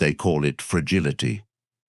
They call it fragility.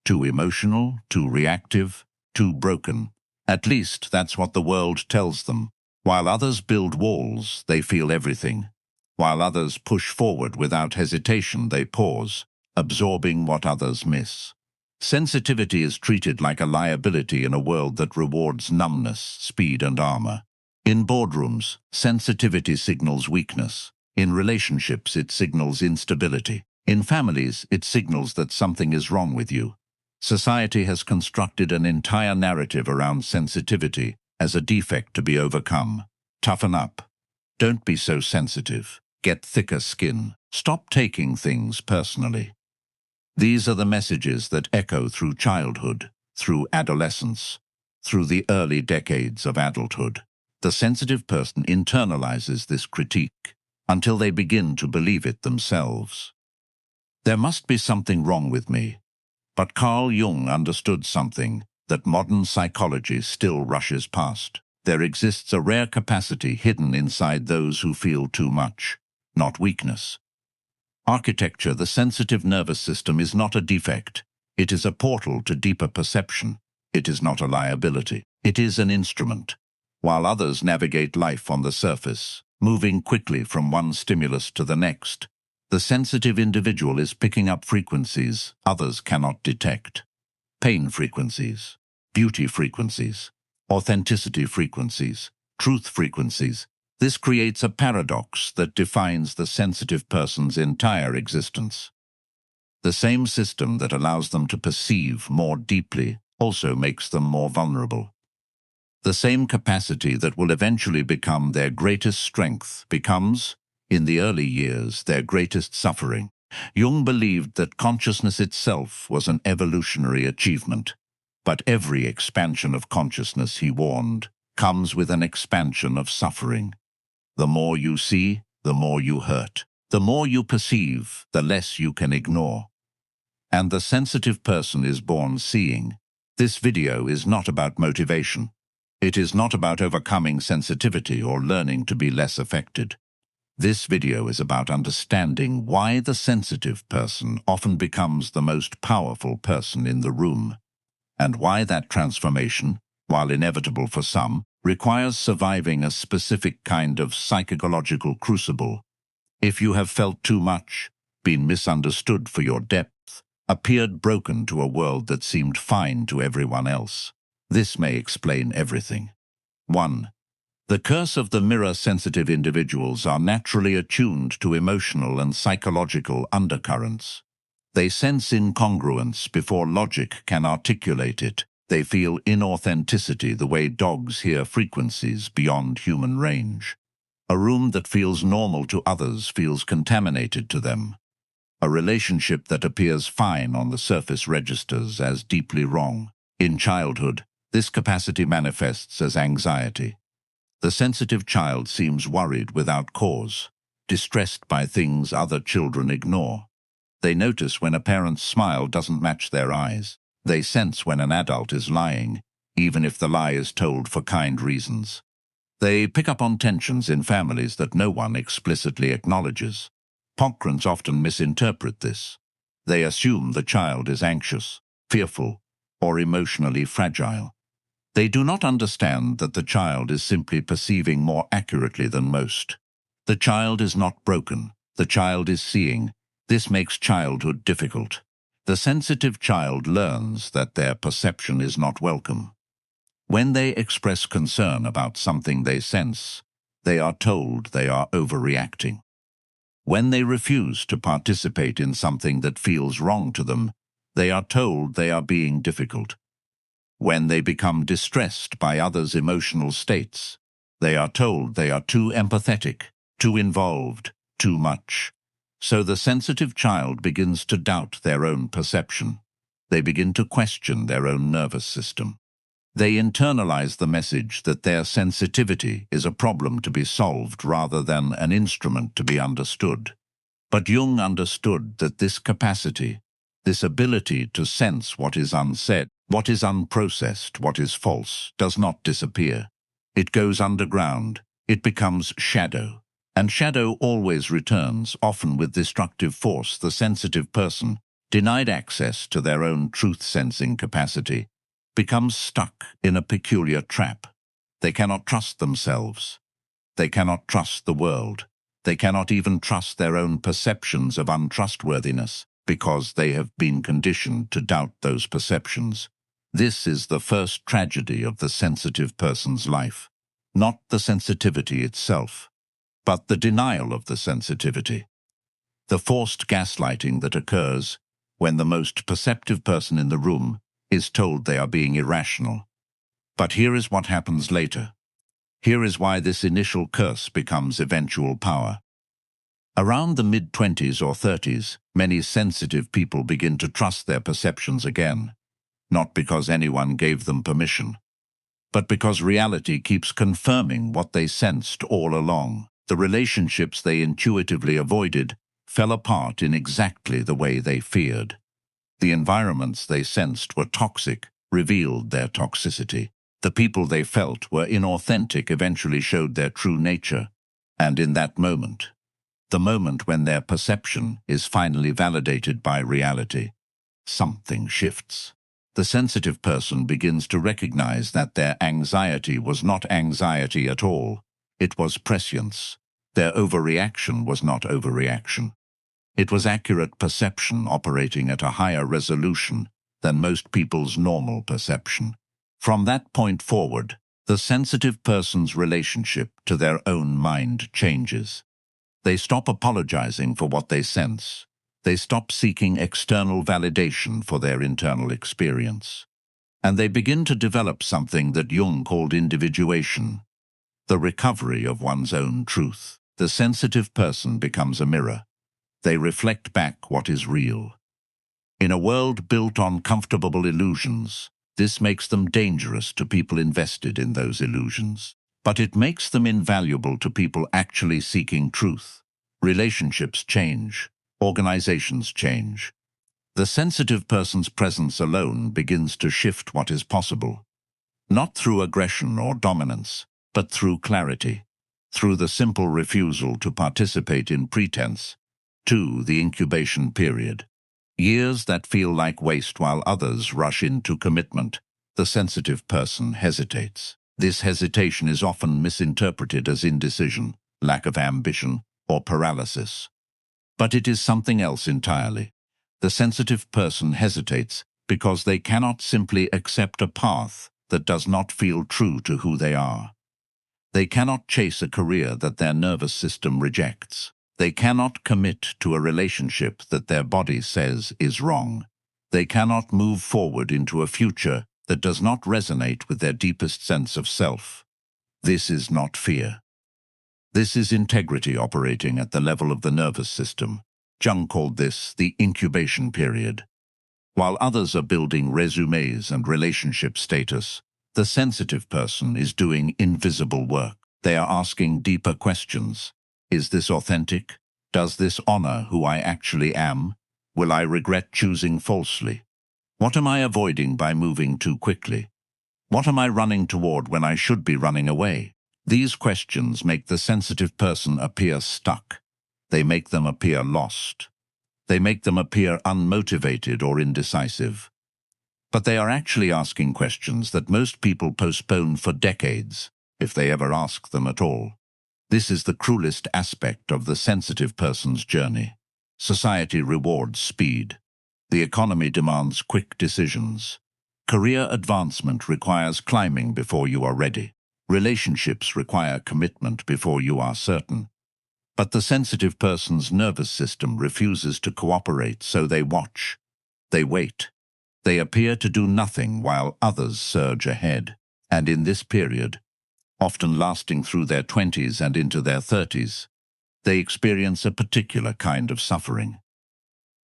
Too emotional, too reactive, too broken. At least that's what the world tells them. While others build walls, they feel everything. While others push forward without hesitation, they pause, absorbing what others miss. Sensitivity is treated like a liability in a world that rewards numbness, speed, and armor. In boardrooms, sensitivity signals weakness. In relationships, it signals instability. In families, it signals that something is wrong with you. Society has constructed an entire narrative around sensitivity as a defect to be overcome. Toughen up. Don't be so sensitive. Get thicker skin. Stop taking things personally. These are the messages that echo through childhood, through adolescence, through the early decades of adulthood. The sensitive person internalizes this critique until they begin to believe it themselves. There must be something wrong with me. But Carl Jung understood something that modern psychology still rushes past. There exists a rare capacity hidden inside those who feel too much, not weakness. Architecture, the sensitive nervous system, is not a defect. It is a portal to deeper perception. It is not a liability. It is an instrument. While others navigate life on the surface, moving quickly from one stimulus to the next, the sensitive individual is picking up frequencies others cannot detect. Pain frequencies, beauty frequencies, authenticity frequencies, truth frequencies. This creates a paradox that defines the sensitive person's entire existence. The same system that allows them to perceive more deeply also makes them more vulnerable. The same capacity that will eventually become their greatest strength becomes, in the early years, their greatest suffering. Jung believed that consciousness itself was an evolutionary achievement, but every expansion of consciousness, he warned, comes with an expansion of suffering. The more you see, the more you hurt. The more you perceive, the less you can ignore. And the sensitive person is born seeing. This video is not about motivation. It is not about overcoming sensitivity or learning to be less affected. This video is about understanding why the sensitive person often becomes the most powerful person in the room, and why that transformation, while inevitable for some, requires surviving a specific kind of psychological crucible. If you have felt too much, been misunderstood for your depth, appeared broken to a world that seemed fine to everyone else, this may explain everything. 1. The curse of the mirror-sensitive individuals are naturally attuned to emotional and psychological undercurrents. They sense incongruence before logic can articulate it. They feel inauthenticity the way dogs hear frequencies beyond human range. A room that feels normal to others feels contaminated to them. A relationship that appears fine on the surface registers as deeply wrong. In childhood, this capacity manifests as anxiety. The sensitive child seems worried without cause, distressed by things other children ignore. They notice when a parent's smile doesn't match their eyes. They sense when an adult is lying, even if the lie is told for kind reasons. They pick up on tensions in families that no one explicitly acknowledges. Parents often misinterpret this. They assume the child is anxious, fearful, or emotionally fragile. They do not understand that the child is simply perceiving more accurately than most. The child is not broken. The child is seeing. This makes childhood difficult. The sensitive child learns that their perception is not welcome. When they express concern about something they sense, they are told they are overreacting. When they refuse to participate in something that feels wrong to them, they are told they are being difficult. When they become distressed by others' emotional states, they are told they are too empathetic, too involved, too much. So the sensitive child begins to doubt their own perception. They begin to question their own nervous system. They internalize the message that their sensitivity is a problem to be solved rather than an instrument to be understood. But Jung understood that this capacity, this ability to sense what is unsaid, what is unprocessed, what is false, does not disappear. It goes underground. It becomes shadow. And shadow always returns, often with destructive force. The sensitive person denied access to their own truth-sensing capacity, becomes stuck in a peculiar trap. They cannot trust themselves. They cannot trust the world. They cannot even trust their own perceptions of untrustworthiness because they have been conditioned to doubt those perceptions. This is the first tragedy of the sensitive person's life. Not the sensitivity itself, but the denial of the sensitivity. The forced gaslighting that occurs when the most perceptive person in the room is told they are being irrational. But here is what happens later. Here is why this initial curse becomes eventual power. Around the mid-20s or 30s, many sensitive people begin to trust their perceptions again, not because anyone gave them permission, but because reality keeps confirming what they sensed all along. The relationships they intuitively avoided fell apart in exactly the way they feared. The environments they sensed were toxic, revealed their toxicity. The people they felt were inauthentic eventually showed their true nature. And in that moment, the moment when their perception is finally validated by reality, something shifts. The sensitive person begins to recognize that their anxiety was not anxiety at all. It was prescience. Their overreaction was not overreaction. It was accurate perception operating at a higher resolution than most people's normal perception. From that point forward, the sensitive person's relationship to their own mind changes. They stop apologizing for what they sense. They stop seeking external validation for their internal experience. And they begin to develop something that Jung called individuation, the recovery of one's own truth. The sensitive person becomes a mirror. They reflect back what is real. In a world built on comfortable illusions, this makes them dangerous to people invested in those illusions. But it makes them invaluable to people actually seeking truth. Relationships change. Organizations change. The sensitive person's presence alone begins to shift what is possible. Not through aggression or dominance, but through clarity. Through the simple refusal to participate in pretense. 2. The incubation period. Years that feel like waste while others rush into commitment. The sensitive person hesitates. This hesitation is often misinterpreted as indecision, lack of ambition, or paralysis. But it is something else entirely. The sensitive person hesitates because they cannot simply accept a path that does not feel true to who they are. They cannot chase a career that their nervous system rejects. They cannot commit to a relationship that their body says is wrong. They cannot move forward into a future that does not resonate with their deepest sense of self. This is not fear. This is integrity operating at the level of the nervous system. Jung called this the incubation period. While others are building resumes and relationship status, the sensitive person is doing invisible work. They are asking deeper questions. Is this authentic? Does this honor who I actually am? Will I regret choosing falsely? What am I avoiding by moving too quickly? What am I running toward when I should be running away? These questions make the sensitive person appear stuck. They make them appear lost. They make them appear unmotivated or indecisive. But they are actually asking questions that most people postpone for decades, if they ever ask them at all. This is the cruelest aspect of the sensitive person's journey. Society rewards speed. The economy demands quick decisions. Career advancement requires climbing before you are ready. Relationships require commitment before you are certain. But the sensitive person's nervous system refuses to cooperate, so they watch. They wait. They appear to do nothing while others surge ahead. And in this period, often lasting through their 20s and into their 30s, they experience a particular kind of suffering.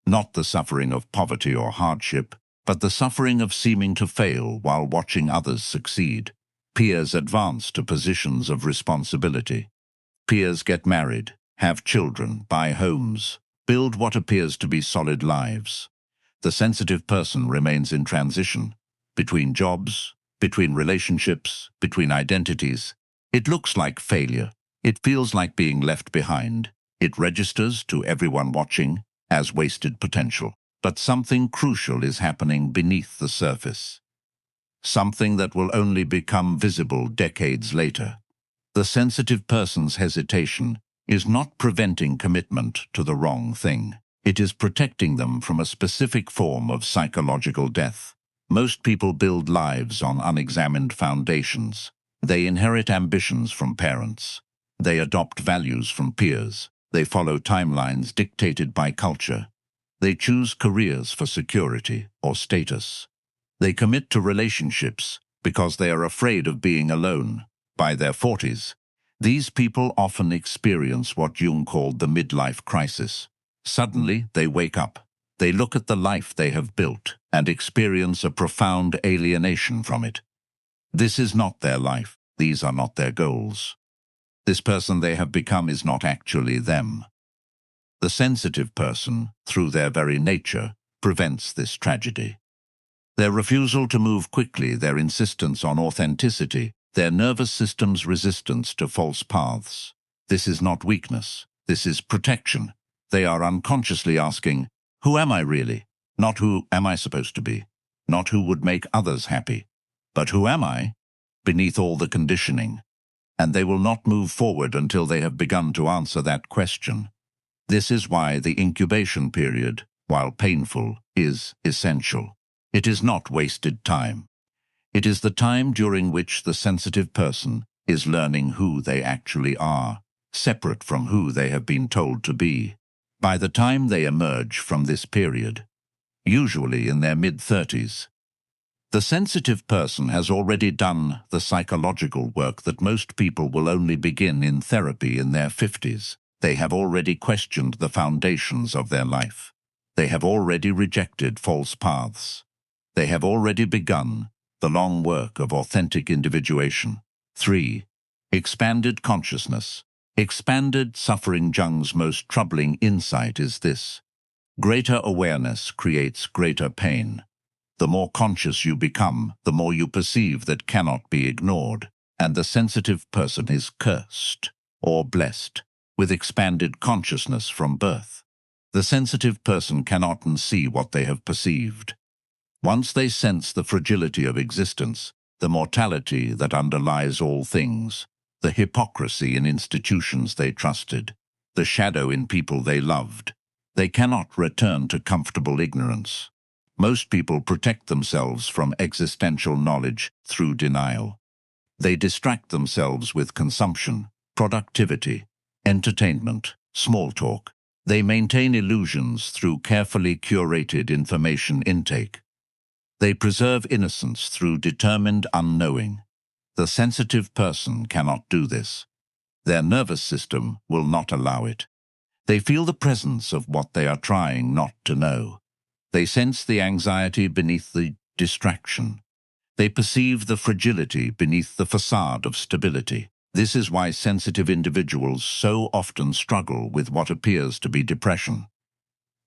Not the suffering of poverty or hardship, but the suffering of seeming to fail while watching others succeed. Peers advance to positions of responsibility. Peers get married, have children, buy homes, build what appears to be solid lives. The sensitive person remains in transition, between jobs, between relationships, between identities. It looks like failure. It feels like being left behind. It registers to everyone watching as wasted potential. But something crucial is happening beneath the surface. Something that will only become visible decades later. The sensitive person's hesitation is not preventing commitment to the wrong thing. It is protecting them from a specific form of psychological death. Most people build lives on unexamined foundations. They inherit ambitions from parents. They adopt values from peers. They follow timelines dictated by culture. They choose careers for security or status. They commit to relationships because they are afraid of being alone. By their 40s, these people often experience what Jung called the midlife crisis. Suddenly, they wake up. They look at the life they have built and experience a profound alienation from it. This is not their life. These are not their goals. This person they have become is not actually them. The sensitive person, through their very nature, prevents this tragedy. Their refusal to move quickly, their insistence on authenticity, their nervous system's resistance to false paths. This is not weakness. This is protection. They are unconsciously asking, who am I really? Not who am I supposed to be? Not who would make others happy? But who am I? Beneath all the conditioning. And they will not move forward until they have begun to answer that question. This is why the incubation period, while painful, is essential. It is not wasted time. It is the time during which the sensitive person is learning who they actually are, separate from who they have been told to be. By the time they emerge from this period, usually in their mid-30s, the sensitive person has already done the psychological work that most people will only begin in therapy in their 50s. They have already questioned the foundations of their life. They have already rejected false paths. They have already begun the long work of authentic individuation. 3. Expanded consciousness. Expanded suffering. Jung's most troubling insight is this: greater awareness creates greater pain. The more conscious you become, the more you perceive that cannot be ignored, and the sensitive person is cursed or blessed with expanded consciousness from birth. The sensitive person cannot unsee what they have perceived. Once they sense the fragility of existence, the mortality that underlies all things, the hypocrisy in institutions they trusted, the shadow in people they loved, they cannot return to comfortable ignorance. Most people protect themselves from existential knowledge through denial. They distract themselves with consumption, productivity, entertainment, small talk. They maintain illusions through carefully curated information intake. They preserve innocence through determined unknowing. The sensitive person cannot do this. Their nervous system will not allow it. They feel the presence of what they are trying not to know. They sense the anxiety beneath the distraction. They perceive the fragility beneath the facade of stability. This is why sensitive individuals so often struggle with what appears to be depression.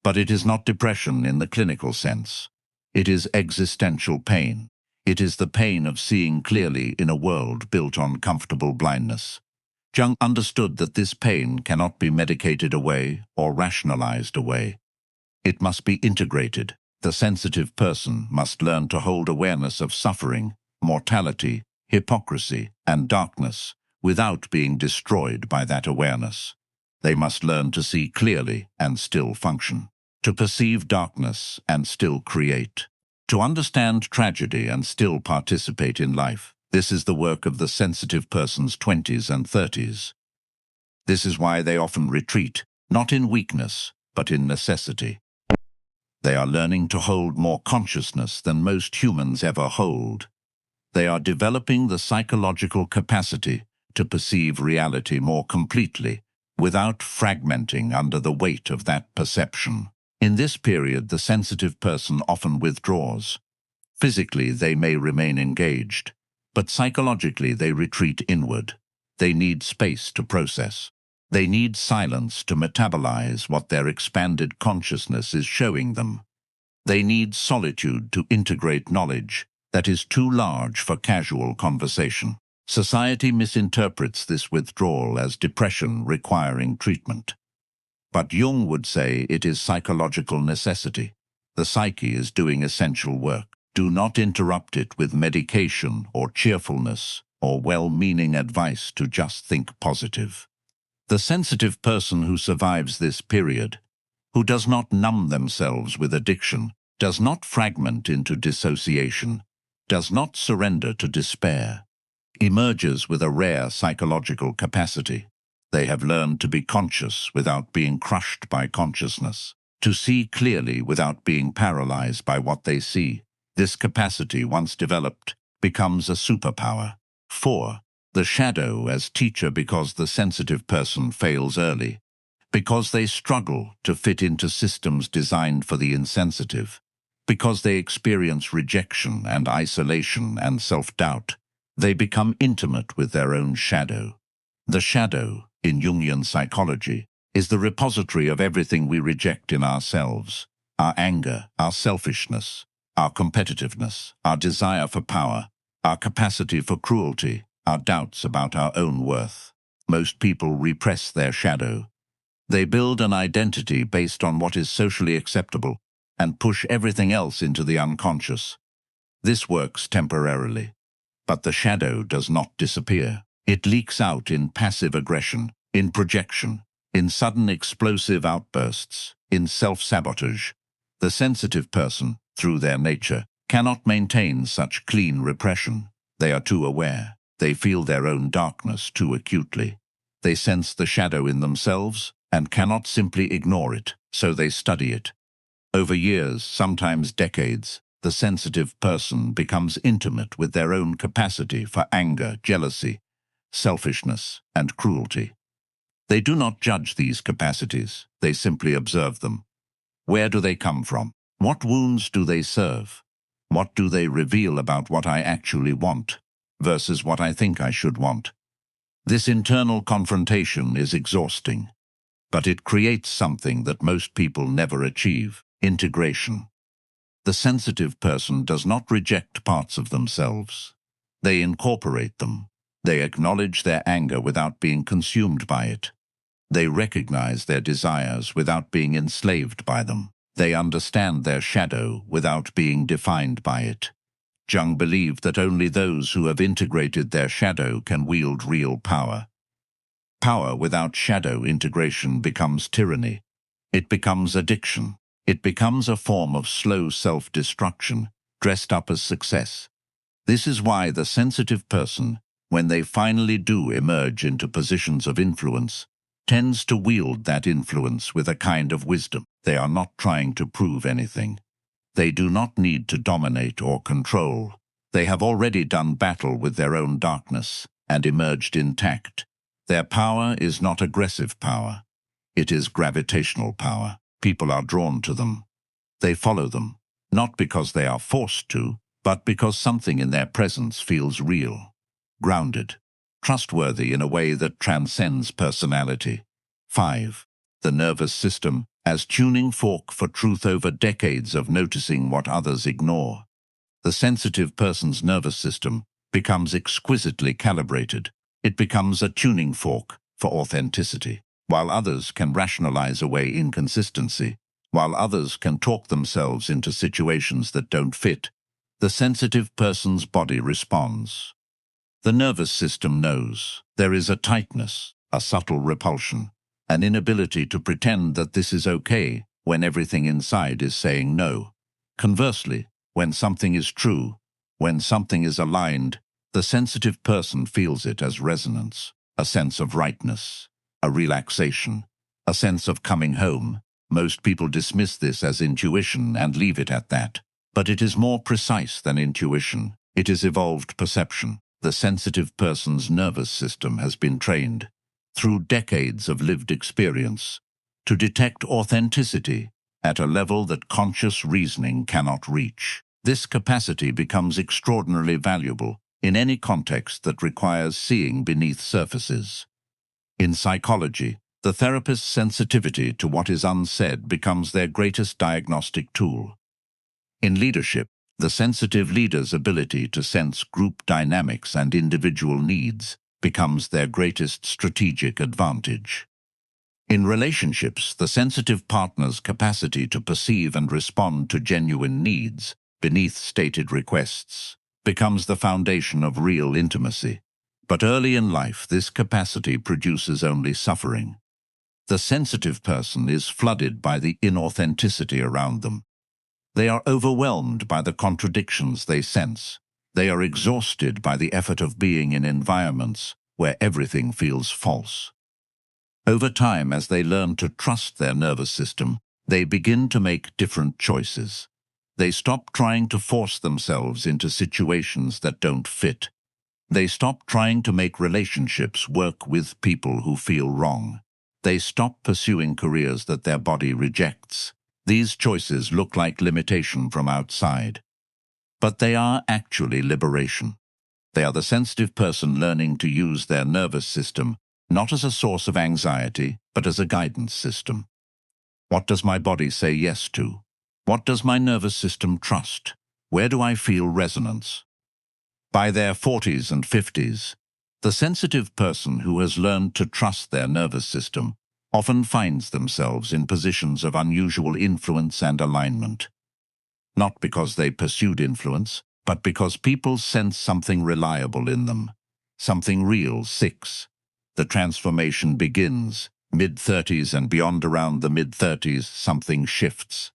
But it is not depression in the clinical sense. It is existential pain. It is the pain of seeing clearly in a world built on comfortable blindness. Jung understood that this pain cannot be medicated away or rationalized away. It must be integrated. The sensitive person must learn to hold awareness of suffering, mortality, hypocrisy, and darkness without being destroyed by that awareness. They must learn to see clearly and still function, to perceive darkness and still create, to understand tragedy and still participate in life. This is the work of the sensitive person's 20s and 30s. This is why they often retreat, not in weakness, but in necessity. They are learning to hold more consciousness than most humans ever hold. They are developing the psychological capacity to perceive reality more completely, without fragmenting under the weight of that perception. In this period, the sensitive person often withdraws. Physically, they may remain engaged, but psychologically they retreat inward. They need space to process. They need silence to metabolize what their expanded consciousness is showing them. They need solitude to integrate knowledge that is too large for casual conversation. Society misinterprets this withdrawal as depression requiring treatment. But Jung would say it is psychological necessity. The psyche is doing essential work. Do not interrupt it with medication or cheerfulness or well-meaning advice to just think positive. The sensitive person who survives this period, who does not numb themselves with addiction, does not fragment into dissociation, does not surrender to despair, emerges with a rare psychological capacity. They have learned to be conscious without being crushed by consciousness, to see clearly without being paralyzed by what they see. This capacity, once developed, becomes a superpower. 4. The shadow as teacher because the sensitive person fails early, because they struggle to fit into systems designed for the insensitive, because they experience rejection and isolation and self-doubt. They become intimate with their own shadow. The shadow, in Jungian psychology, is the repository of everything we reject in ourselves: our anger, our selfishness, our competitiveness, our desire for power, our capacity for cruelty, our doubts about our own worth. Most people repress their shadow. They build an identity based on what is socially acceptable and push everything else into the unconscious. This works temporarily, but the shadow does not disappear. It leaks out in passive aggression, in projection, in sudden explosive outbursts, in self-sabotage. The sensitive person, through their nature, cannot maintain such clean repression. They are too aware. They feel their own darkness too acutely. They sense the shadow in themselves and cannot simply ignore it, so they study it. Over years, sometimes decades, the sensitive person becomes intimate with their own capacity for anger, jealousy, selfishness, and cruelty. They do not judge these capacities, they simply observe them. Where do they come from? What wounds do they serve? What do they reveal about what I actually want versus what I think I should want? This internal confrontation is exhausting, but it creates something that most people never achieve: integration. The sensitive person does not reject parts of themselves. They incorporate them. They acknowledge their anger without being consumed by it. They recognize their desires without being enslaved by them. They understand their shadow without being defined by it. Jung believed that only those who have integrated their shadow can wield real power. Power without shadow integration becomes tyranny. It becomes addiction. It becomes a form of slow self-destruction, dressed up as success. This is why the sensitive person, when they finally do emerge into positions of influence, tends to wield that influence with a kind of wisdom. They are not trying to prove anything. They do not need to dominate or control. They have already done battle with their own darkness and emerged intact. Their power is not aggressive power. It is gravitational power. People are drawn to them. They follow them, not because they are forced to, but because something in their presence feels real, grounded, trustworthy in a way that transcends personality. 5. The nervous system as tuning fork for truth over decades of noticing what others ignore. The sensitive person's nervous system becomes exquisitely calibrated. It becomes a tuning fork for authenticity. While others can rationalize away inconsistency, while others can talk themselves into situations that don't fit, the sensitive person's body responds. The nervous system knows there is a tightness, a subtle repulsion, an inability to pretend that this is okay when everything inside is saying no. Conversely, when something is true, when something is aligned, the sensitive person feels it as resonance, a sense of rightness, a relaxation, a sense of coming home. Most people dismiss this as intuition and leave it at that. But it is more precise than intuition. It is evolved perception. The sensitive person's nervous system has been trained, through decades of lived experience, to detect authenticity at a level that conscious reasoning cannot reach. This capacity becomes extraordinarily valuable in any context that requires seeing beneath surfaces. In psychology, the therapist's sensitivity to what is unsaid becomes their greatest diagnostic tool. In leadership, the sensitive leader's ability to sense group dynamics and individual needs becomes their greatest strategic advantage. In relationships, the sensitive partner's capacity to perceive and respond to genuine needs, beneath stated requests, becomes the foundation of real intimacy. But early in life, this capacity produces only suffering. The sensitive person is flooded by the inauthenticity around them. They are overwhelmed by the contradictions they sense. They are exhausted by the effort of being in environments where everything feels false. Over time, as they learn to trust their nervous system, they begin to make different choices. They stop trying to force themselves into situations that don't fit. They stop trying to make relationships work with people who feel wrong. They stop pursuing careers that their body rejects. These choices look like limitation from outside, but they are actually liberation. They are the sensitive person learning to use their nervous system not as a source of anxiety, but as a guidance system. What does my body say yes to? What does my nervous system trust? Where do I feel resonance? By their 40s and 50s, the sensitive person who has learned to trust their nervous system often finds themselves in positions of unusual influence and alignment. Not because they pursued influence, but because people sense something reliable in them, something real. 6. The transformation begins. Mid-30s and beyond. Around the mid-30s, something shifts.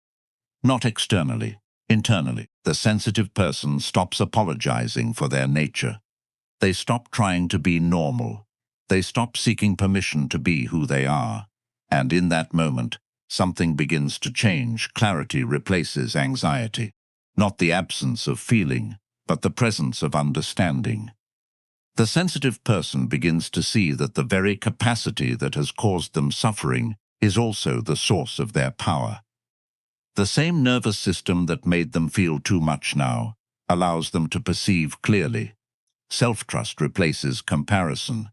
Not externally, internally. The sensitive person stops apologizing for their nature. They stop trying to be normal. They stop seeking permission to be who they are. And in that moment, something begins to change. Clarity replaces anxiety. Not the absence of feeling, but the presence of understanding. The sensitive person begins to see that the very capacity that has caused them suffering is also the source of their power. The same nervous system that made them feel too much now allows them to perceive clearly. Self-trust replaces comparison.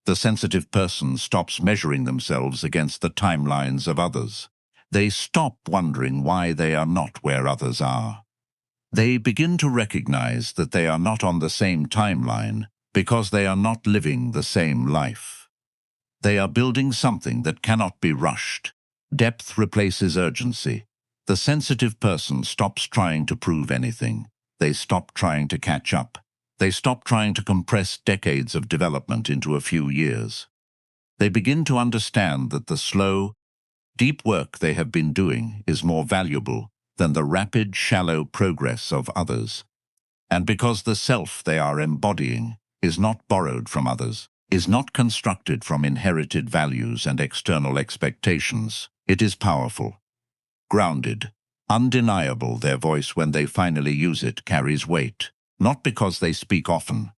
The sensitive person stops measuring themselves against the timelines of others. They stop wondering why they are not where others are. They begin to recognize that they are not on the same timeline because they are not living the same life. They are building something that cannot be rushed. Depth replaces urgency. The sensitive person stops trying to prove anything. They stop trying to catch up. They stop trying to compress decades of development into a few years. They begin to understand that the slow, deep work they have been doing is more valuable than the rapid, shallow progress of others. And because the self they are embodying is not borrowed from others, is not constructed from inherited values and external expectations, it is powerful, grounded, undeniable. Their voice, when they finally use it, carries weight, not because they speak often,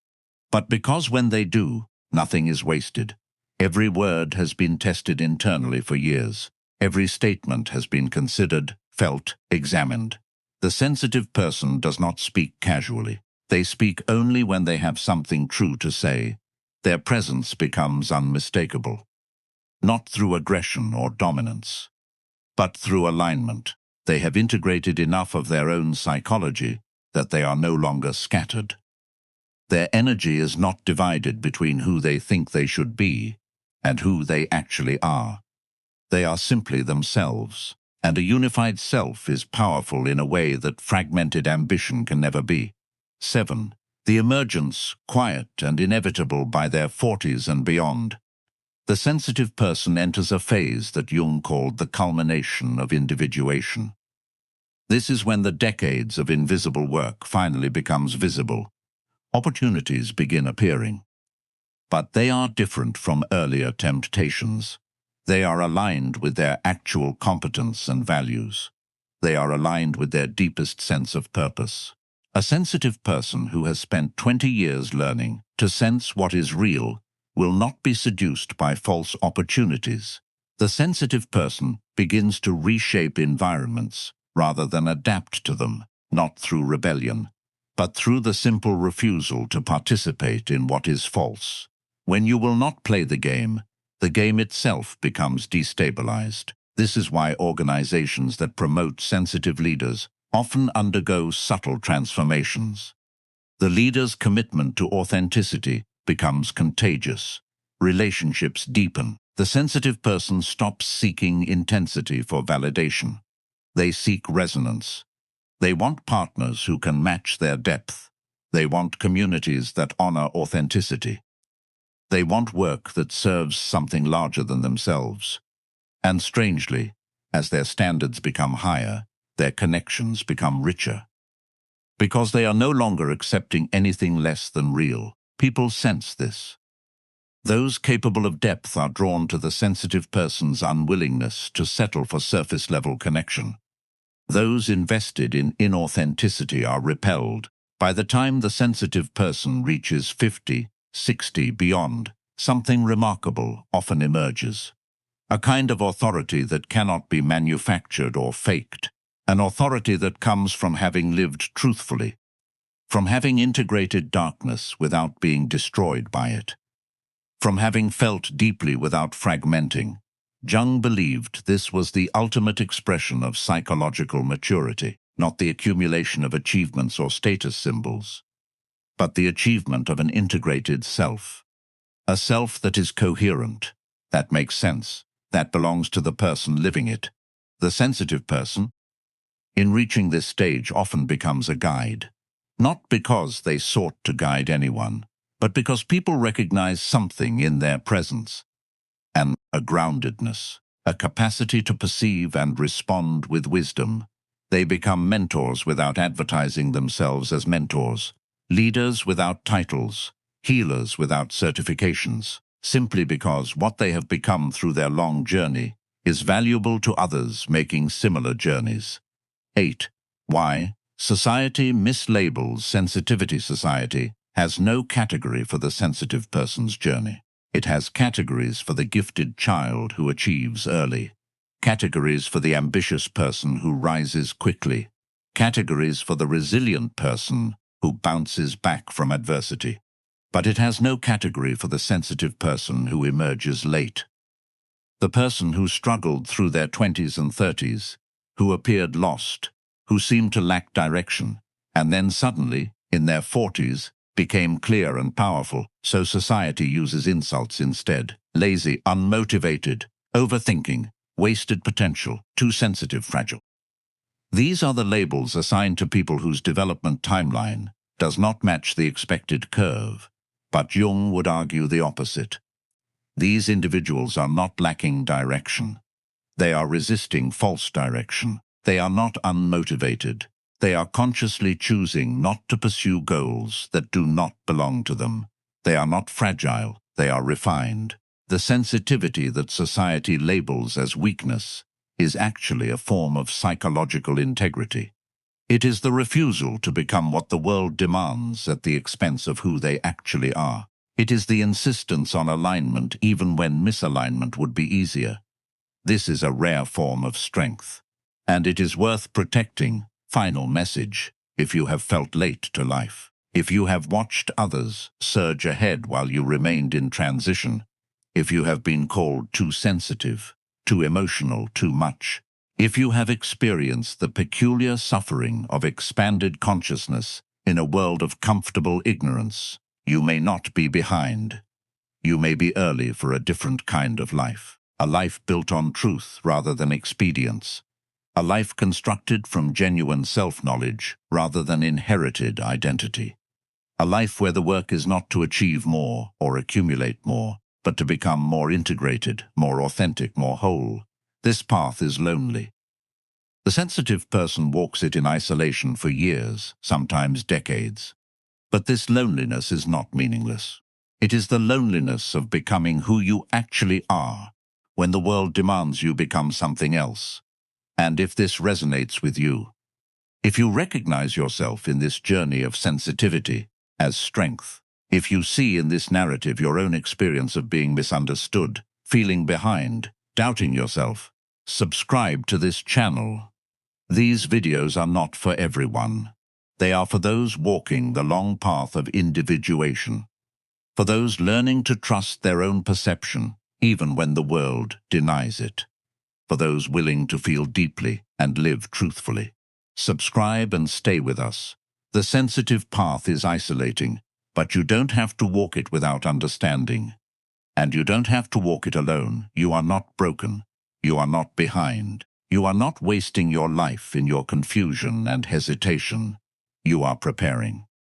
but because when they do, nothing is wasted. Every word has been tested internally for years. Every statement has been considered, felt, examined. The sensitive person does not speak casually. They speak only when they have something true to say. Their presence becomes unmistakable, not through aggression or dominance, but through alignment. They have integrated enough of their own psychology that they are no longer scattered. Their energy is not divided between who they think they should be and who they actually are. They are simply themselves, and a unified self is powerful in a way that fragmented ambition can never be. 7. The emergence, quiet and inevitable by their 40s and beyond. The sensitive person enters a phase that Jung called the culmination of individuation. This is when the decades of invisible work finally becomes visible. Opportunities begin appearing. But they are different from earlier temptations. They are aligned with their actual competence and values. They are aligned with their deepest sense of purpose. A sensitive person who has spent 20 years learning to sense what is real will not be seduced by false opportunities. The sensitive person begins to reshape environments rather than adapt to them, not through rebellion, but through the simple refusal to participate in what is false. When you will not play the game itself becomes destabilized. This is why organizations that promote sensitive leaders often undergo subtle transformations. The leader's commitment to authenticity becomes contagious. Relationships deepen. The sensitive person stops seeking intensity for validation. They seek resonance. They want partners who can match their depth. They want communities that honor authenticity. They want work that serves something larger than themselves. And strangely, as their standards become higher, their connections become richer. Because they are no longer accepting anything less than real, people sense this. Those capable of depth are drawn to the sensitive person's unwillingness to settle for surface-level connection. Those invested in inauthenticity are repelled. By the time the sensitive person reaches 50, 60, beyond, something remarkable often emerges. A kind of authority that cannot be manufactured or faked. An authority that comes from having lived truthfully, from having integrated darkness without being destroyed by it, from having felt deeply without fragmenting. Jung believed this was the ultimate expression of psychological maturity, not the accumulation of achievements or status symbols, but the achievement of an integrated self. A self that is coherent, that makes sense, that belongs to the person living it. The sensitive person, in reaching this stage, often becomes a guide. Not because they sought to guide anyone, but because people recognize something in their presence. A groundedness, a capacity to perceive and respond with wisdom. They become mentors without advertising themselves as mentors, leaders without titles, healers without certifications, simply because what they have become through their long journey is valuable to others making similar journeys. 8. Why? Society mislabels sensitivity. Society has no category for the sensitive person's journey. It has categories for the gifted child who achieves early, categories for the ambitious person who rises quickly, categories for the resilient person who bounces back from adversity. But it has no category for the sensitive person who emerges late. The person who struggled through their 20s and 30s, who appeared lost, who seemed to lack direction, and then suddenly, in their 40s, became clear and powerful. So society uses insults instead. Lazy, unmotivated, overthinking, wasted potential, too sensitive, fragile. These are the labels assigned to people whose development timeline does not match the expected curve. But Jung would argue the opposite. These individuals are not lacking direction. They are resisting false direction. They are not unmotivated. They are consciously choosing not to pursue goals that do not belong to them. They are not fragile. They are refined. The sensitivity that society labels as weakness is actually a form of psychological integrity. It is the refusal to become what the world demands at the expense of who they actually are. It is the insistence on alignment even when misalignment would be easier. This is a rare form of strength, and it is worth protecting. Final message: if you have felt late to life, if you have watched others surge ahead while you remained in transition, if you have been called too sensitive, too emotional, too much, if you have experienced the peculiar suffering of expanded consciousness in a world of comfortable ignorance, you may not be behind. You may be early for a different kind of life. A life built on truth rather than expedience. A life constructed from genuine self-knowledge rather than inherited identity. A life where the work is not to achieve more or accumulate more, but to become more integrated, more authentic, more whole. This path is lonely. The sensitive person walks it in isolation for years, sometimes decades. But this loneliness is not meaningless. It is the loneliness of becoming who you actually are, when the world demands you become something else. And if this resonates with you, if you recognize yourself in this journey of sensitivity as strength, if you see in this narrative your own experience of being misunderstood, feeling behind, doubting yourself, subscribe to this channel. These videos are not for everyone. They are for those walking the long path of individuation, for those learning to trust their own perception, even when the world denies it, for those willing to feel deeply and live truthfully. Subscribe and stay with us. The sensitive path is isolating, but you don't have to walk it without understanding. And you don't have to walk it alone. You are not broken. You are not behind. You are not wasting your life in your confusion and hesitation. You are preparing.